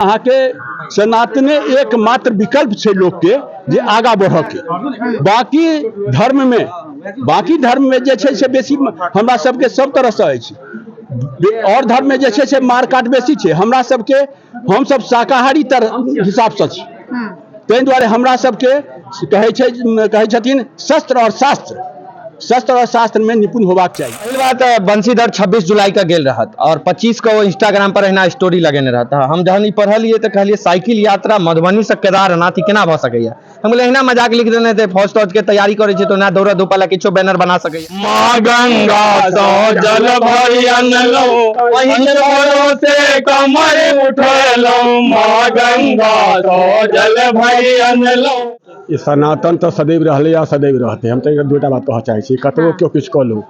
अहाँ के सनातने एकमात्र विकल्प है लोग के जे आगा बढ़ के। बाकी धर्म में जे छै से बेसी हमरा सबके सब तरह से अछि और धर्म में जे छै से मार काट बेसी छै। हमरा सबके हम सब शाकाहारी हिसाब से छी, ताहि दुआरे हमरा सबके कहै छथिन शस्त्र और शास्त्र में निपुण होबाक चाहिए। पहली बात बंशीधर 26 जुलाई का गेल रहत और 25 को इंस्टाग्राम पर एना स्टोरी लगेने रहता। हम जहन ई पढ़लिए तो कहलिए साइकिल यात्रा मधुबनी से केदारनाथ ई केना भ सकैया। हम बोले एना मजाक लिख देने थे, फौज तौज के तैयारी करे छै तो ना दौड़ धूप वाला किछो बैनर बना सकैया। मां गंगा सो जल भरि अनलो भरोसे कमर उठलो, मां गंगा सो जल भरि अनलो। सनातन तो सदैव रहले या सदैव रहते। हम तो दूटा बात कह चाहे छी, कतबो क्यों किछु कह लो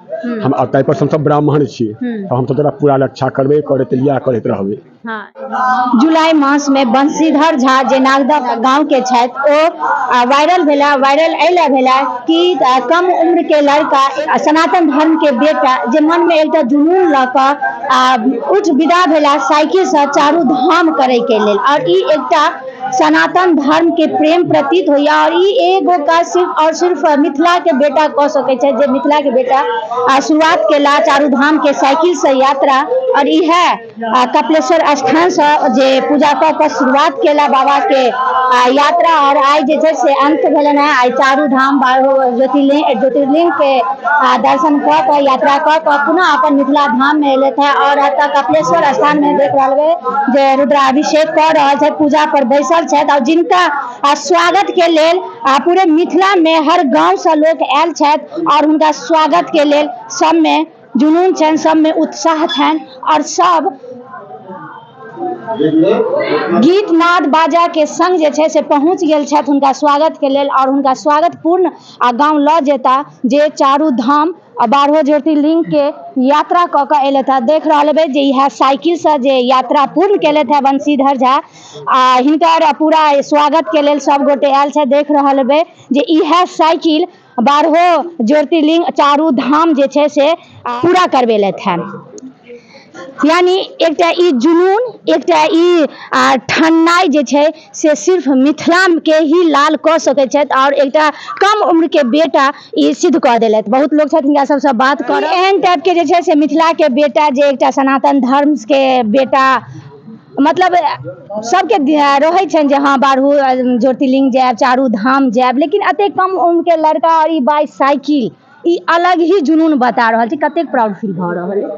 हम ताहि पर सब ब्राह्मण छियै तो हम तो तोरा पूरा रक्षा करबे करत लिया करत रहबे। जुलाई मास में बंशीधर झा जे नागदा गांव के छथि ओ वायरल एला भेला कि कम उम्र के लड़का सनातन धर्म के बेटा जे मन में एकटा जुनून ल क उठ विदा भेला साइकिल से चारू धाम करे के लेल। और ई एकटा सनातन धर्म के प्रेम प्रतीत होइया। और ई एगो का सिर्फ मिथिला के बेटा कह सके छै जे मिथिला के बेटा शुरुआत केला चारू धाम के साइकिल से यात्रा। और इहे कपिलेश्वर स्थान से जे पूजा क शुरुआत केला बाबा के यात्रा। और आई जे छै से अंत भेलन है। आई चारू धाम ज्योतिर्लिंग के दर्शन क यात्रा क पुनः अपन मिथिला धाम में एलैथ है। और अतः कपिलेश्वर स्थान में देख रहल जे रुद्राभिषेक कर रहल छै, पूजा पर बैसल छथि। और जिनका स्वागत के लेल पूरे मिथिला में हर गांव से लोग आयल छथि और उनका स्वागत के लेल सब में जुनून छनि, सब में उत्साह छनि। और सब गीत नाद बाजा के संग जे छै से पहुंच गेल छथि हुनका स्वागत के लेल। और हुनका स्वागत पूर्ण गांव ल जेता जे चारू धाम 12 ज्योतिर्लिंग के यात्रा क के एले था। देख रहल हेबै जे यह साइकिल से जे यात्रा पूर्ण केले थे बंशीधर झा हिनकर पूरा स्वागत के लेल सब गोटे आयल छै। देख रहल हेबै जे यह साइकिल 12 ज्योतिर्लिंग चारू धाम जे छै से पूरा करबेले थे। यानी एकटा ई जुनून एकटा ई ठन्नाई जे छै से सिर्फ मिथिला के ही लाल क सकै छथि। और एकटा कम उम्र के बेटा ई सिद्ध क देलथि। बहुत लोग छथि हिनका सबसे बात कर एहन टाइप के जे छै से मिथिला के बेटा जे एकटा सनातन धर्म के बेटा मतलब सबके रहे छन जे हाँ 12 ज्योतिर्लिंग जायब चारू धाम जायब, लेकिन अते कम उम्र के लड़का और ई बाइक साइकिल ई अलग ही जुनून बता रहल छै। कते प्राउड फील भ रहल है,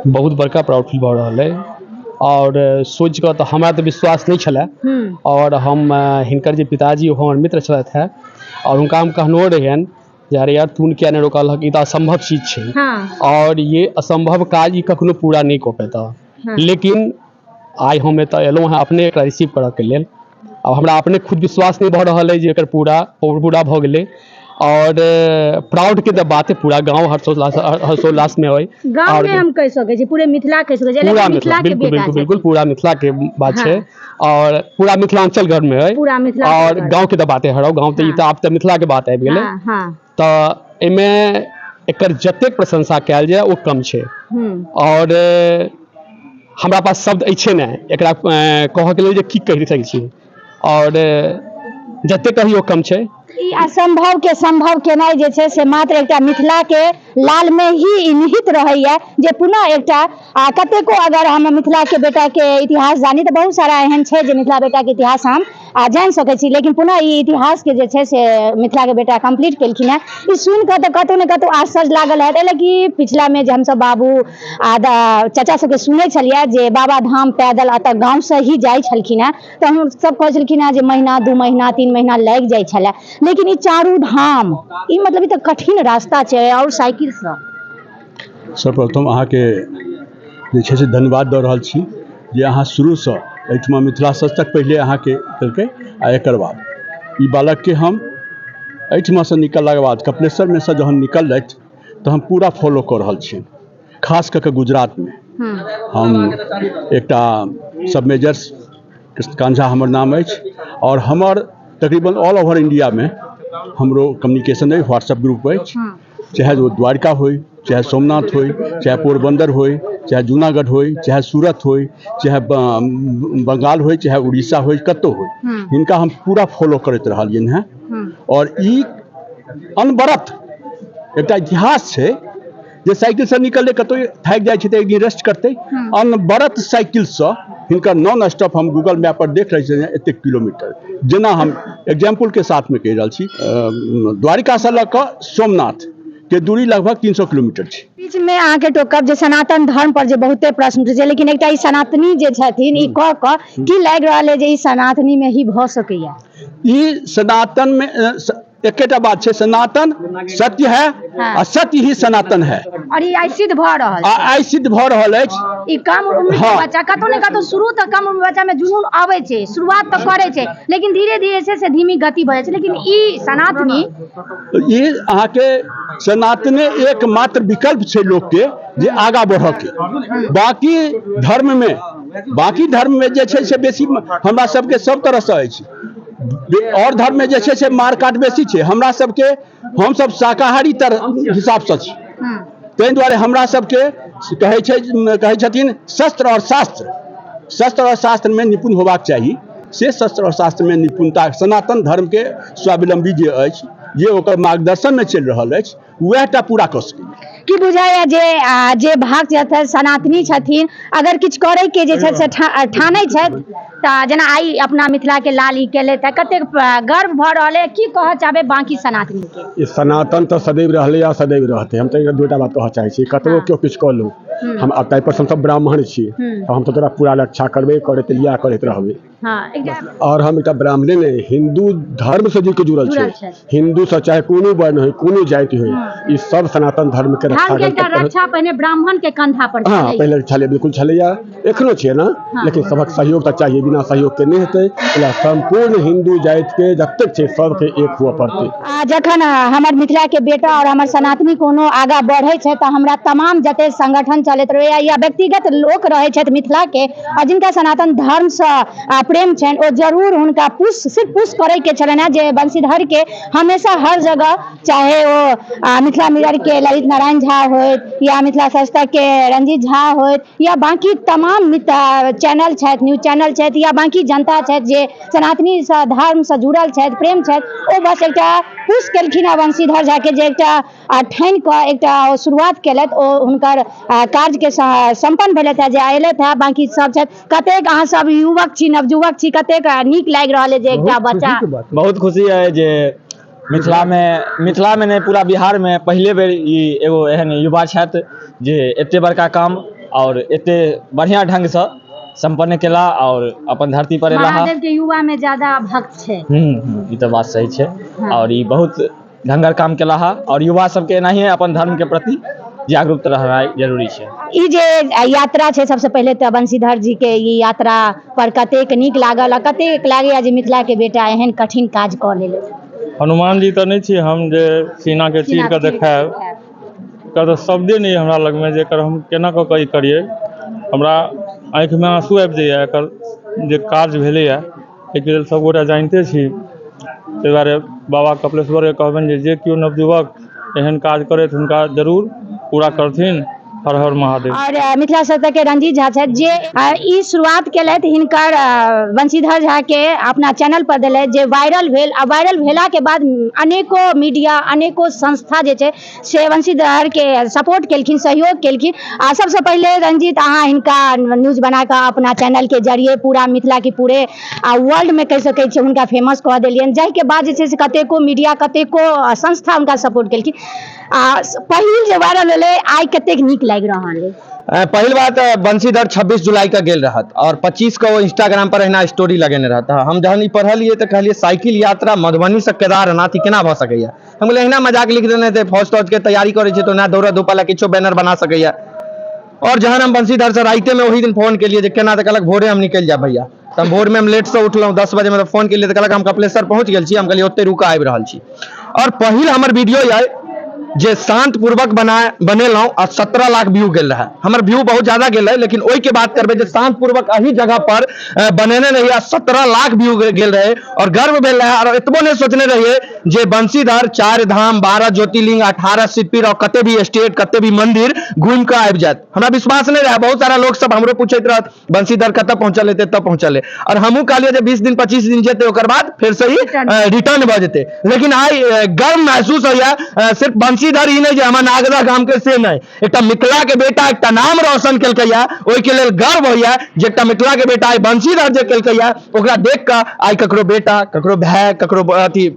बहुत बड़का प्राउड फील भ रहल है। और सोच के तो हमरा तो विश्वास नहीं छला। और हम हिनकर जे पिताजी हमर मित्र छलथि है और उनका हम कहनो रहियन यार यार तू किया नहीं रोकल हक, ई तो असंभव चीज छै। और ये असंभव काज ई कखनो पूरा नहीं क पेता। लेकिन आई हम एतऽ एलहुँ हैं अपने एकरा रिसीव करऽ के लेल। अब हमरा अपने खुद विश्वास नहीं भ रहल है जे एकर पूरा भ गेलै। और प्राउड के बात है, पूरा गांव हर्षोल्लास में होय। गांव में हम कह सके छी पूरे मिथिला कह सके छी, पूरा मिथिला बिल्कुल पूरा मिथिला के बात है। और पूरा मिथिलांचल घर में है और गांव के बात है हराओ गांव तो आप तो मिथिला के बात आबि गेलै। तो एमे एकर जतेक प्रशंसा कयल जाय ओ कम छै। और हमरा पास शब्द अछि ने एकरा कहऽ के लेल जे की कहि सकै छी। और जते कहियो कम छै। ई असंभव के संभव केनाइ जे छै से मात्र एकटा मिथिला के लाल में ही निहित रहैया। जे पुनः एकटा कतेको अगर हम मिथिला के बेटा के इतिहास जानी तो बहुत सारा एहन छै जे मिथिला बेटा के इतिहास हम जान सकै छी। लेकिन पुनः ई इतिहास के जे छै से मिथिला के बेटा कंप्लीट केलखिन है। ई सुन के तो कतौ न कतौ आश्चर्य लागल है। कि पिछला में जे हम सब बाबू चाचा सबके सुनै छलियै जे बाबा धाम पैदल अतऽ गाँव से ही जाइ छलखिन है। तो हम सब कहै छलखिन है जे महीना 2 महीना 3 महीना लागि जाइ छलै। लेकिन ई चारू धाम ई मतलब ई तो कठिन रास्ता छै। और साइकिल से सर्वप्रथम अहाँ के जे छै से धन्यवाद दऽ रहल छी जे अहाँ शुरू से एहिठमा मिथिला सच तक पहले अहाँ के देलकै आ एकर बाद ई बालक के हम एहिठमा से निकलला के बाद कपिलेश्वर में से जहन निकललथि तो हम पूरा फॉलो कऽ रहल छी। खास कऽ के गुजरात में हम एकटा सब मेजर्स कांझा हमर नाम अछि। और हमर तकरीबन ऑल ओवर इंडिया में हमरो कम्युनिकेशन है, व्हाट्सएप ग्रुप अछि। चाहे वो द्वारका हो, चाहे सोमनाथ हो, चाहे पोरबंदर हो, चाहे जूनागढ़ हो, चाहे सूरत हो, चाहे बंगाल हो, चाहे उड़ीसा हो, कतो हो, इनका हम पूरा फॉलो करते रहिए हैं। और ई अनवरत एक इतिहास है जे साइकिल से निकले कतो थाकि जाए तो एक दिन रेस्ट करते, अनवरत साइकिल से हिनकर नॉन स्टॉप हम गूगल मैप पर देख रहे हैं एते किलोमीटर, जेना हम एग्जाम्पल के साथ में कह रहा छी। द्वारिका से लऽ कऽ सोमनाथ के दूरी लगभग 300 किलोमीटर छै। बीच में अहाँ के टोकब जे सनातन धर्म पर जे बहुते प्रश्न उठे छै, लेकिन एकटा ई सनातनी जे छथिन ई कह कऽ की लागि रहल है जे ई सनातनी में ही भऽ सकैया? ई सनातन में एकेटा बात है, सनातन सत्य है, और सत्य ही सनातन है। और ई आई सिद्ध भऽ रहल छै। आई सिद्ध भऽ रहल अछि। ई कम उम्र के बच्चा कतौ ने कतौ शुरू तक कम उम्र बच्चा में जुनून आवे छै, शुरुआत तो करे छै, लेकिन धीरे धीरे से धीमी गति बढ़े छै। लेकिन ई सनातनी ई अहाँ के सनातने एकमात्र विकल्प छै लोग के जे आगा बढ़ के। बाकी धर्म में जे छै से बेसी हमरा सबके सब तरह से अछि, और धर्म में जे छै से मारकाट बेसी छै। हमरा सबके हम सब शाकाहारी हिसाब से छी, ताहि दुआरे हमरा सबके कहै छथिन शस्त्र और शास्त्र में निपुण होबाक चाही। से शस्त्र और शास्त्र में निपुणता सनातन धर्म के स्वावलंबी जे अछि, जे ओकर मार्गदर्शन में चलि रहल अछि, वएहटा पूरा कऽ सकैए। की बुझाइए जे भक्त छथि सनातनी छथिन, अगर किछु करे के जे छै से ठानै छथि तऽ जेना आइ अपना मिथिला के लाल ई केले तऽ कतेक गर्व भऽ रहल है, की कहऽ चाहबै बाकी सनातनी के? सनातन तो सदैव रहले आ सदैव रहते। हम तो दूटा बात कहऽ चाहे छी, कतबो केओ किछु कऽ लो, हम अब ताहि पर हम सब ब्राह्मण छी, तो हम तो तोरा पूरा रक्षा करबे करते लिया करते रहबे। और हम एकटा ब्राह्मणे ने हिंदू धर्म से जुड़ के जुड़ल छै। हिंदू से चाहे कोनो वर्ण हो, कोनो जाति हो, ई सब सनातन धर्म के रक्षा पहिने ब्राह्मण के कंधा पर छलै। हाँ, पहले छलै, बिल्कुल छलैया, एखनो छै ना। लेकिन सबक सहयोग तो चाहिए, बिना सहयोग के नहीं हेतै। संपूर्ण हिंदू जाति के जतेक छै सबके एक हुआ पड़तै। जखन हमर मिथिला के बेटा और हमर सनातनी कोनो आगा बढ़े छै तऽ हमरा तमाम जते संगठन चलैत रहैया या व्यक्तिगत लोक रहे छथि मिथिला के और जिनका सनातन धर्म से प्रेम छनि, ओ जरूर हुनका सिर्फ पुश करे के छलनि है जे बंशीधर के हमेशा हर जगह, चाहे वो मिथिला मिरर के ललित नारायण झा होइत या मिथिला सस्तक के रंजीत झा होइत या बाकी तमाम चैनल छथि, न्यूज चैनल छथि या बाकी जनता छथि जे सनातनी धर्म से जुड़ल छथि, प्रेम छथि, ओ बस एकटा पुश केलखिन है बंशीधर झा के जे एकटा ठानि कऽ एकटा शुरुआत केलथि, ओ हुनकर कार्य के संपन्न भेलथि है जे अयलथि है। बाकी सब छथि, कतेक अहाँ सब युवक छी, नवयुवक छी, कतेक नीक लागि रहल है जे एकटा बच्चा। बहुत खुशी है जे मिथिला में नहीं पूरा बिहार में पहले बेर ई एगो एहन युवा छथि जे एते बड़का काम और एते बढ़िया ढंग से संपन्न केला और अपन धरती पर एला। महादेव के युवा में ज्यादा भक्त छै। ई तो बात सही छै। और ई बहुत ढंगर काम केला है और युवा सबके एनाही अपन धर्म के प्रति जागरूक रहनाइ जरूरी छै। ई जे यात्रा छै, सबसे पहले तो बंशीधर जी के ई यात्रा पर कतेक नीक लागल, कतेक लागैया जे मिथिला के बेटा एहन कठिन काज कऽ लेले। हनुमान जी तो नहीं छी हम जे सीना के चीर के देखायब, एकर तो शब्दे नहीं हमरा लग में जेकर हम केना कऽ के करिए। हमरा आँखि में आंसू आबि जाइए एकर जे काज भेलै है, एहिके लेल सबगोटा जानते छी। ताहि दुआरे बाबा कपिलेश्वर के कहबनि जे केओ नवयुवक एहन काज करैत हुनका जरूर पूरा करथिन। हर हर महादेव। और मिथिला सतक के रंजीत झा छथि जे ई शुरुआत केलथि, हिनकर बंशीधर झा के अपना चैनल पर देलथि जे वायरल भेल, आ वायरल भेला के बाद अनेको मीडिया, अनेको संस्था जे छै से बंशीधर के सपोर्ट केलखिन, सहयोग केलखिन। आ सबसे पहले रंजीत अहाँ हिनका न्यूज बना कऽ अपना चैनल के जरिए पूरा मिथिला के पूरे वर्ल्ड में कहि सकै छियै हुनका फेमस कऽ देलियनि, जाहिके बाद जे छै से कतेको मीडिया, कतेको संस्था हुनका सपोर्ट केलखिन। पहिल जे वायरल भेलै, आइ कतेक नीक लागि रहल है। पहिल बात बंशीधर 26 जुलाई का गेल रहत और 25 को वो इंस्टाग्राम पर अहिना स्टोरी लगेने रहता। हम जहन ई पढ़लिए तो कहलिए साइकिल यात्रा मधुबनी से केदारनाथ ई केना भऽ सकैया। हम बोले अहिना मजाक लिख देने थे, फौज तौज के तैयारी करे छै तो ना दौड़ा धूपा किछो बैनर बना सकैया। और जहन हम बंशीधर से राइते में वही दिन फोन के लिए केना, तो कहलक भोरे हम निकल जाए भैया। तो हम भोर में हम लेट से उठलहुँ 10 बजे में फोन के लिए, तो कहलक हम कपिलेश्वर पहुँच गेल छी। हम कहलिए ओते रुका आबि रहल छी। और पहिल हमर वीडियो आए जे शांत पूर्वक बनेलहुँ और 17 लाख व्यू गेल रहा हमर व्यू बहुत ज्यादा गेल है, लेकिन ओई के बात करबे जे शांत पूर्वक अही जगह पर बनेने रहिए 17 लाख व्यू गेल रहे और गर्व भेल रहे। और एतबो नहीं सोचने रहिए जे बंसीधर 4 धाम 12 ज्योतिर्लिंग 18 सिद्धपीठ और कते भी स्टेट कते भी मंदिर घूम के आबि जात। हमरा विश्वास नहीं रहा। बहुत सारा लोग सब हमरो पूछत रहत बंसीधर कतऽ पहुंचल हेते, तब पहुंचल है। और हमहू कहलिए जे 20 दिन 25 दिन जेते ओकर बाद फिर से ही रिटर्न भ जेते। लेकिन आई गर्व महसूस होइया सिर्फ बंसीधर ही नहीं जे हमर नागदा गाम के से नहीं, एकटा मिथिला के बेटा एकटा नाम रोशन केलकैया, ओई के लेल गर्व होइया जे एकटा मिथिला के बेटा आई बंसीधर जे केलकैया ओकरा देख के आई ककरो बेटा ककरो भाई ककरो अथी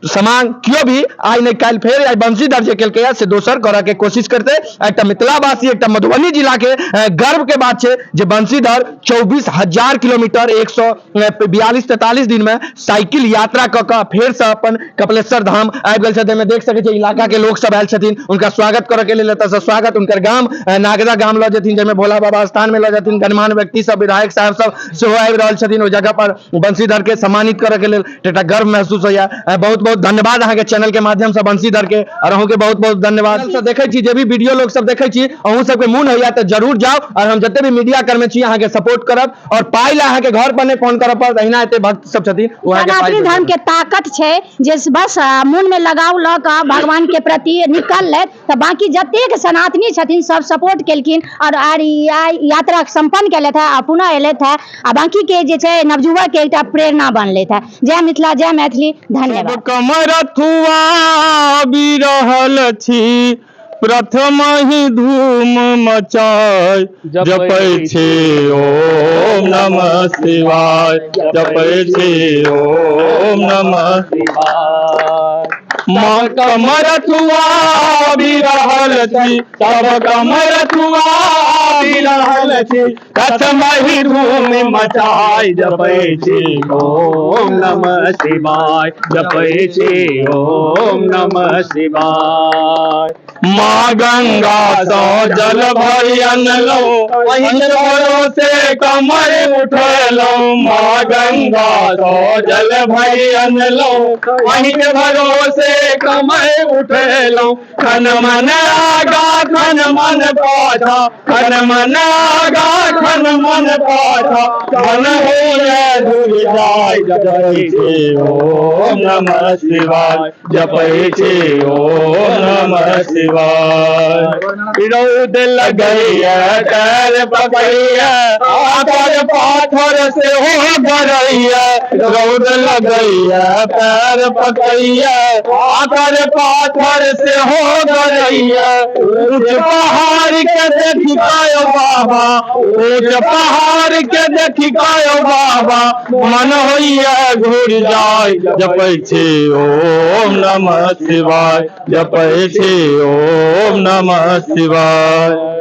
समान क्यों भी आई नहीं काल फेर आई बंसीधर जे केलकैया से दोसर करऽ के कोशिश करते। एकटा मिथिलावासी एकटा मधुबनी जिला के गर्व के बात छै जे बंसीधर 24,000 किलोमीटर 142-43 दिन में साइकिल यात्रा क के फेर से अपन कपिलेश्वर धाम आबि गेल छथिन। देख सकै छै इलाका के लोग सब आयल छथिन, उनका स्वागत करऽ के लेल एतऽ से स्वागत उनकर गाम नागदा गाम लऽ जेथिन, जाहिमे भोला बाबा स्थान में लऽ जेथिन। गणमान्य व्यक्ति सब विधायक साहब सब सेहो आबि रहल छथिन ओहि जगह पर बंसीधर के सम्मानित करऽ के लेल। एकटा गर्व महसूस होइया। बहुत बहुत धन्यवाद अहाँ के चैनल के माध्यम से बंसीधर के, और अहूँ के बहुत बहुत धन्यवाद। से देखे छी जे भी वीडियो लोग सब देखे छी अहूँ सबके मोन होइया तो जरूर जाओ, और हम जते भी मीडिया कर्मी छी अहाँ के सपोर्ट करब। और पाई ला अहाँ के घर पर नहीं फोन करब पर अहिना एते भक्त सब छथिन वहाँ के सनातनी धर्म के ताकत छै जे बस मन में लगाव ल के भगवान के प्रति निकल ले तो बाकी जतेक सनातनी छथिन सब सपोर्ट केलखिन और यात्रा संपन्न केलथि है आ पुनः एलथि है आ बाकी के जे छै नवयुवक के एकटा प्रेरणा बनलथि है। जय मिथिला जय मैथिली, धन्यवाद। कमरथुआ बिरहल छी प्रथम ही धूम मचाय जपै छे ओम नमः शिवाय, जपै छे ओम नमः शिवाय। माँ कमरथुआ बिरहल छी तब कमरथुआ बिरहल छी प्रथम ही धूम मचाय जपै छे ओम नमः शिवाय, जपै छे ओम नमः शिवाय। माँ गंगा सो जल भरि अनलहुँ अहिं भरोसे कमर उठलहुँ। माँ गंगा सो जल भरि अनलहुँ अहिं भरोसे कमर उठलहुँ। खन मन आगा खन मन पाछा, खन मन आगा खन मन पाछा, खन होइए धुर जाय जपै छे ओम नमः शिवाय, जपै छे ओम नमः शिवाय। रौद लगैया पैर पकैया आकर पाथर से हो गरैया, रौद लगैया पैर पकैया आकर पाथर से हो गरैया। ऊंच पहाड़ के देखी कायो बाबा, ऊंच पहाड़ के देखी कायो बाबा, मन होइया घुर जाय जपै छे ओम नमः शिवाय, जपै छे ओम नमः शिवाय।